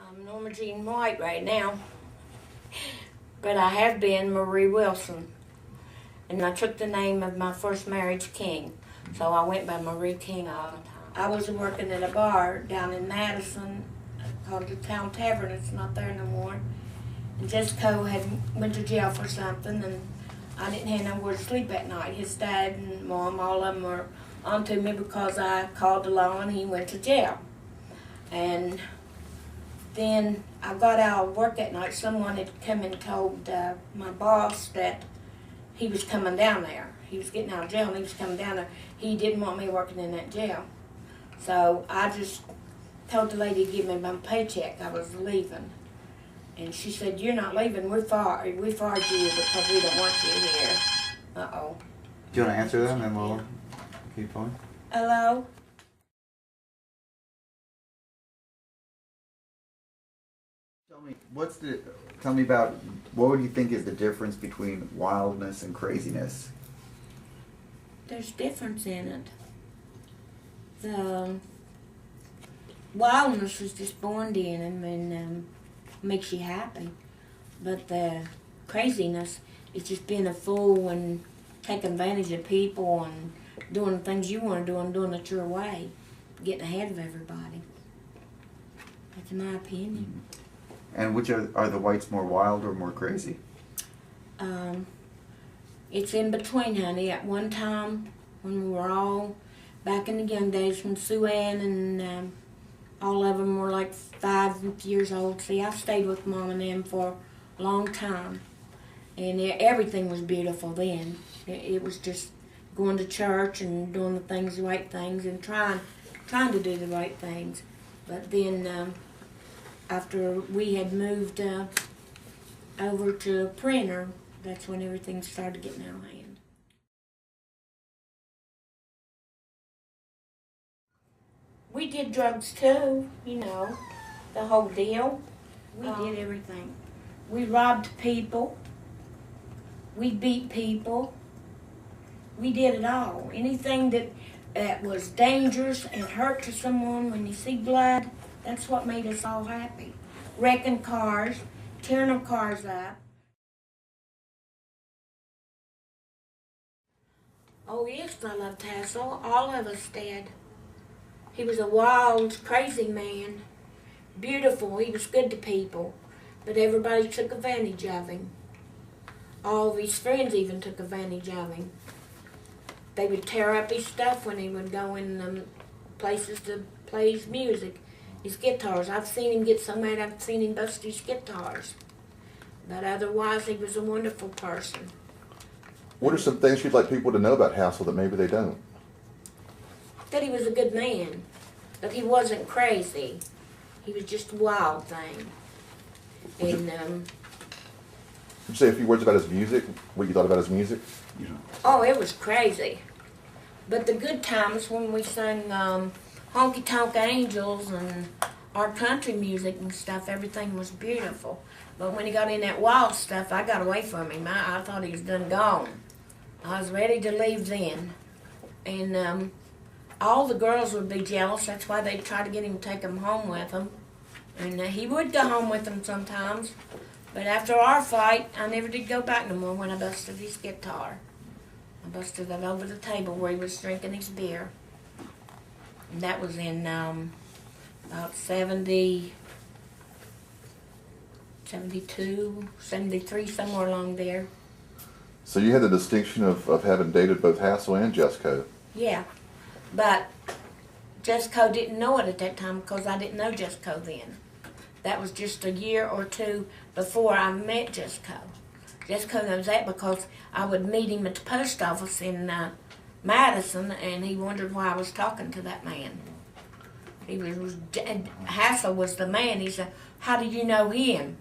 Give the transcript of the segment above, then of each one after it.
I'm Norma Jean White right now, but I have been Marie Wilson, and I took the name of my first marriage, King, so I went by Marie King all the time. I was working at a bar down in Madison called the Town Tavern. It's not there no more. And Jessica had went to jail for something, and I didn't have nowhere to sleep at night. His dad and mom, all of them were onto me because I called the law and he went to jail. And then I got out of work at night. Someone had come and told my boss that he was coming down there. He was getting out of jail and he was coming down there. He didn't want me working in that jail. So I just told the lady to give me my paycheck. I was leaving. And she said, "You're not leaving. We fired you because we don't want you here." Uh-oh. Do you want to answer that and then we'll keep going? Hello? Tell me about, what would you think is the difference between wildness and craziness? There's difference in it. The wildness is just born in him and makes you happy. But the craziness is just being a fool and taking advantage of people and doing the things you want to do and doing it your way, getting ahead of everybody. That's my opinion. And which are the whites more wild or more crazy? It's in between, honey. At one time, when we were all back in the young days, when Sue Ann and all of them were like 5 years old. See, I stayed with Mom and them for a long time, and everything was beautiful then. It was just going to church and doing the right things, and trying to do the right things. But then, after we had moved over to a printer, that's when everything started getting out of hand. We did drugs too, you know, the whole deal. We did everything. We robbed people. We beat people. We did it all. Anything that was dangerous and hurt to someone, when you see blood, that's what made us all happy. Wrecking cars, tearing their cars up. Oh yes, I loved Hassel. All of us did. He was a wild, crazy man. Beautiful. He was good to people. But everybody took advantage of him. All of his friends even took advantage of him. They would tear up his stuff when he would go in places to play his music. His guitars. I've seen him get so mad I've seen him bust his guitars. But otherwise, he was a wonderful person. What are some things you'd like people to know about Hassel that maybe they don't? That he was a good man. That he wasn't crazy. He was just a wild thing. And would you say a few words about his music? What you thought about his music? Oh, it was crazy. But the good times when we sang Honky Tonk Angels and our country music and stuff, everything was beautiful. But when he got in that wild stuff, I got away from him. I thought he was done gone. I was ready to leave then. And all the girls would be jealous. That's why they'd try to get him to take them home with them. And he would go home with them sometimes. But after our fight, I never did go back no more when I busted his guitar. I busted it over the table where he was drinking his beer. And that was in about 70, 72, 73, somewhere along there. So you had the distinction of having dated both Hassel and Jessica. Yeah, but Jessica didn't know it at that time because I didn't know Jessica then. That was just a year or two before I met Jessica. Jessica knows that because I would meet him at the post office in Madison, and he wondered why I was talking to that man. Hassel was the man. He said, "How do you know him?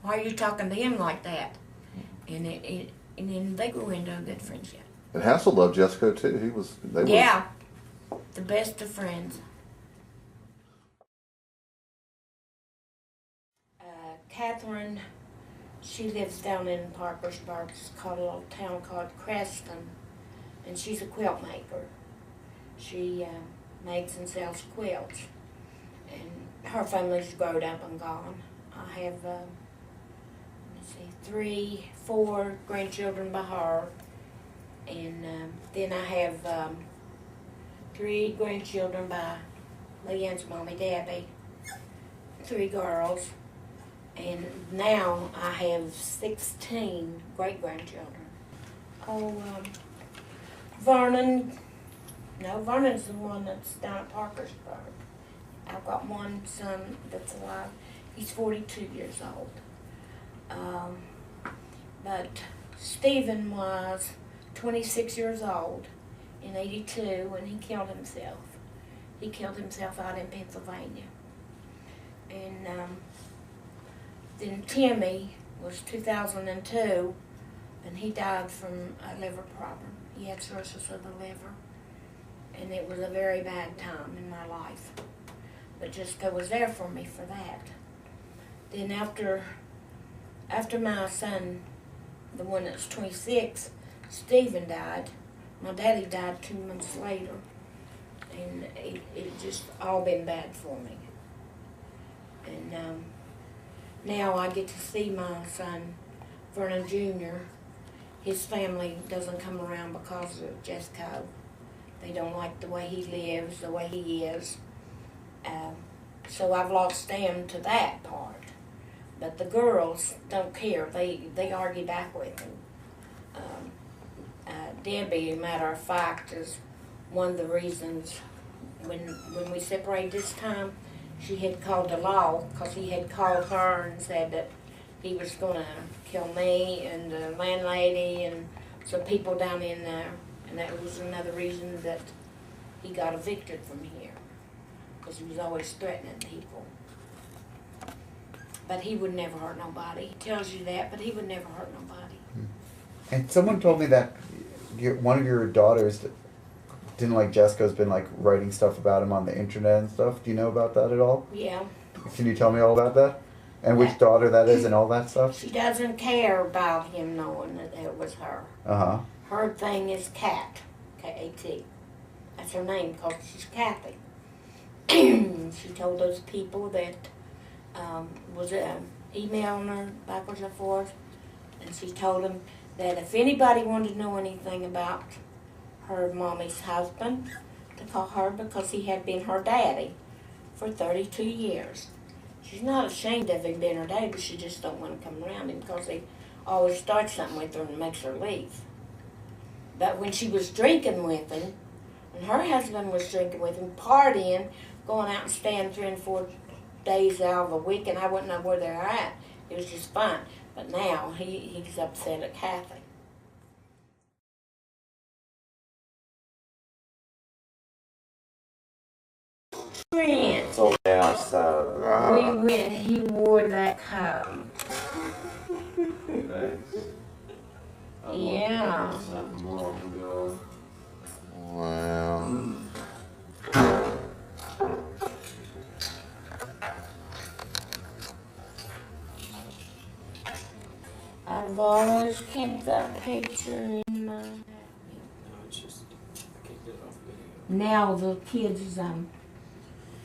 Why are you talking to him like that?" And then they grew into a good friendship. And Hassel loved Jessica too. Yeah, the best of friends. Catherine, she lives down in Parkersburg. It's called a little town called Creston, and she's a quilt maker. She makes and sells quilts. and her family's grown up and gone. I have, let's see, 4 grandchildren by her, and then I have 3 grandchildren by Leanne's mommy, Debbie, 3 girls, and now I have 16 great-grandchildren. Oh, Vernon's the one that's down at Parkersburg. I've got one son that's alive. He's 42 years old. But Stephen was 26 years old in '82 when he killed himself. He killed himself out in Pennsylvania. And then Timmy was 2002, and he died from a liver problem. He had cirrhosis of the liver, and it was a very bad time in my life. But Jessica was there for me for that. Then after my son, the one that's 26, Stephen died, my daddy died 2 months later, and it just all been bad for me. And now I get to see my son, Vernon Jr. His family doesn't come around because of Jessica. They don't like the way he lives, the way he is. So I've lost them to that part. But the girls don't care. They argue back with him. Debbie, matter of fact, is one of the reasons when we separated this time, she had called the law because he had called her and said that he was going to kill me and the landlady and some people down in there. And that was another reason that he got evicted from here, because he was always threatening people. But he would never hurt nobody. He tells you that, but he would never hurt nobody. And someone told me that one of your daughters didn't like Jessica's been like writing stuff about him on the internet and stuff. Do you know about that at all? Yeah. Can you tell me all about that? And which daughter that is and all that stuff? She doesn't care about him knowing that it was her. Uh-huh. Her thing is Kat, K-A-T. That's her name because she's Kathy. She told those people that was emailing her backwards and forth, and she told them that if anybody wanted to know anything about her mommy's husband, to call her because he had been her daddy for 32 years. She's not ashamed of him being her daddy, but she just don't want to come around him because he always starts something with her and makes her leave. But when she was drinking with him, when her husband was drinking with him, partying, going out and staying 3 and 4 days out of a week, and I wouldn't know where they're at. It was just fun. But now he's upset at Kathy. Prince. So yeah, so We went, he wore that coat. Yeah. Wow. I've always kept that picture in my... Now the kids,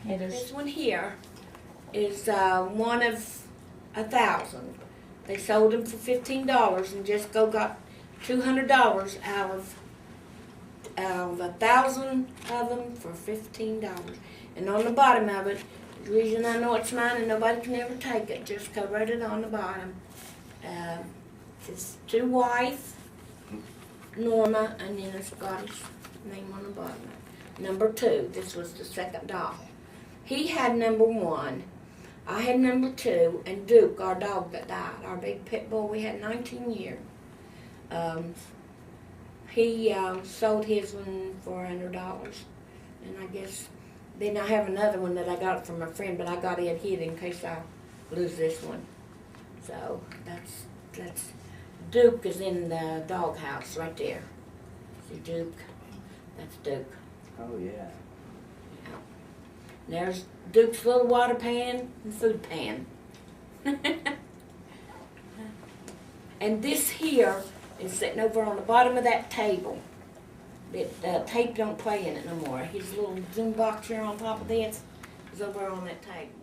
this one here is one of 1,000. They sold them for $15, and Jessica got $200 out of 1,000 of them for $15. And on the bottom of it, the reason I know it's mine and nobody can ever take it, Jessica wrote it on the bottom. It's to wife, Norma, and then a Scottish name on the bottom. Number 2, this was the second doll. He had number 1, I had number 2, and Duke, our dog that died, our big pit bull we had 19 years. He sold his one for $100, and I guess, then I have another one that I got from a friend, but I got it hid in case I lose this one. So that's Duke is in the doghouse right there. See Duke? That's Duke. oh yeah. There's Duke's little water pan and food pan. And this here is sitting over on the bottom of that table. The tape don't play in it no more. His little Zoom box here on top of this is boxes over on that table.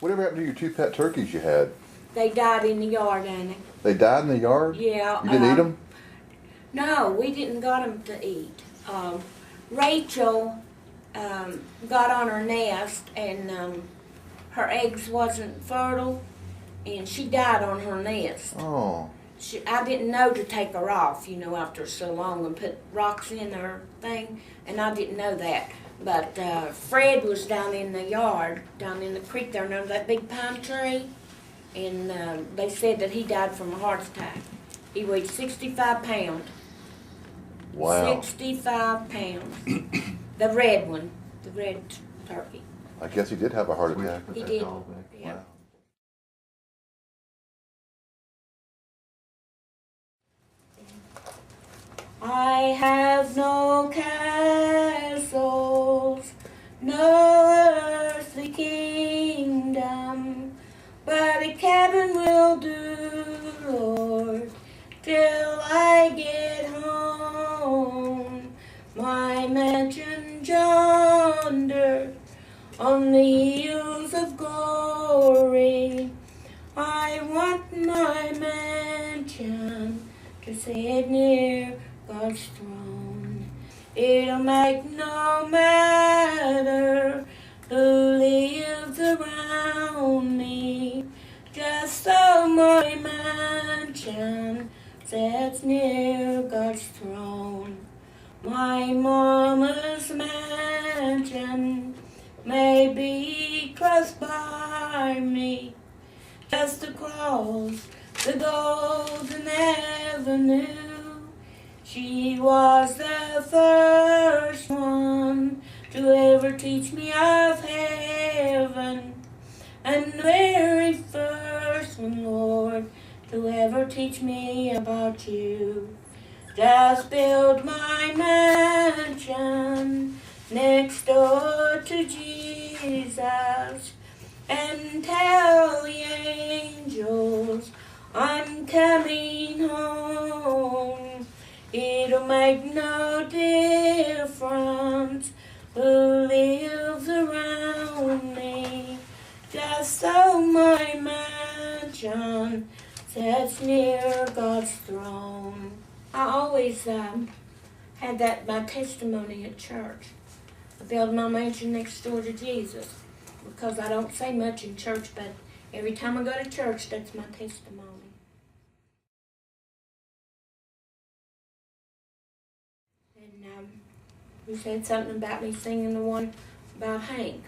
Whatever happened to your 2 pet turkeys you had? They died in the yard, Annie. They died in the yard? Yeah. You didn't eat them? No, we didn't got them to eat. Rachel got on her nest, and her eggs wasn't fertile, and she died on her nest. Oh. I didn't know to take her off, after so long and put rocks in her thing, and I didn't know that. But Fred was down in the yard, down in the creek there, under that big pine tree, and they said that he died from a heart attack. He weighed 65 pounds. Wow. 65 pounds. The red one, the red turkey. I guess he did have a heart We attack. put He that did. dog back. Yeah. Wow. I have no castles, no earthly kingdom, but a cabin will do, Lord, till I get home. My mansion yonder on the hills of glory, I want my mansion to sit near God's throne. It'll make no matter who lives around me, just so my mansion sits near God's throne. My mama's mansion may be close by me, just across the golden avenue. She was the first one to ever teach me of heaven, and the very first one, Lord, to ever teach me about you. Just build my mansion next door to Jesus, and tell the angels I'm coming home. It'll make no difference who lives around me, just so my mansion sits near God's throne. I always had that my testimony at church. I built my mansion next door to Jesus, because I don't say much in church, but every time I go to church, that's my testimony. And you said something about me singing the one about Hank.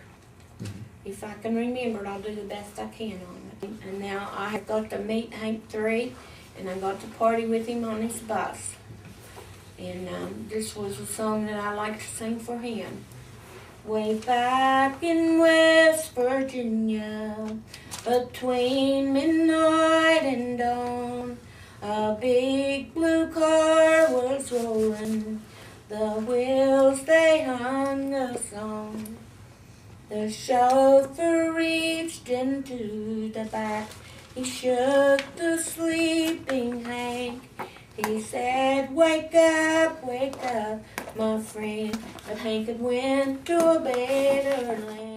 If I can remember it, I'll do the best I can on it. And now I have got to meet Hank 3, and I got to party with him on his bus. And this was a song that I like to sing for him. Way back in West Virginia, between midnight and dawn, a big blue car was rolling. The wheels they hung us on. The chauffeur reached into the back. He shook the sleeping Hank. He said, wake up, my friend. But Hank had went to a better land.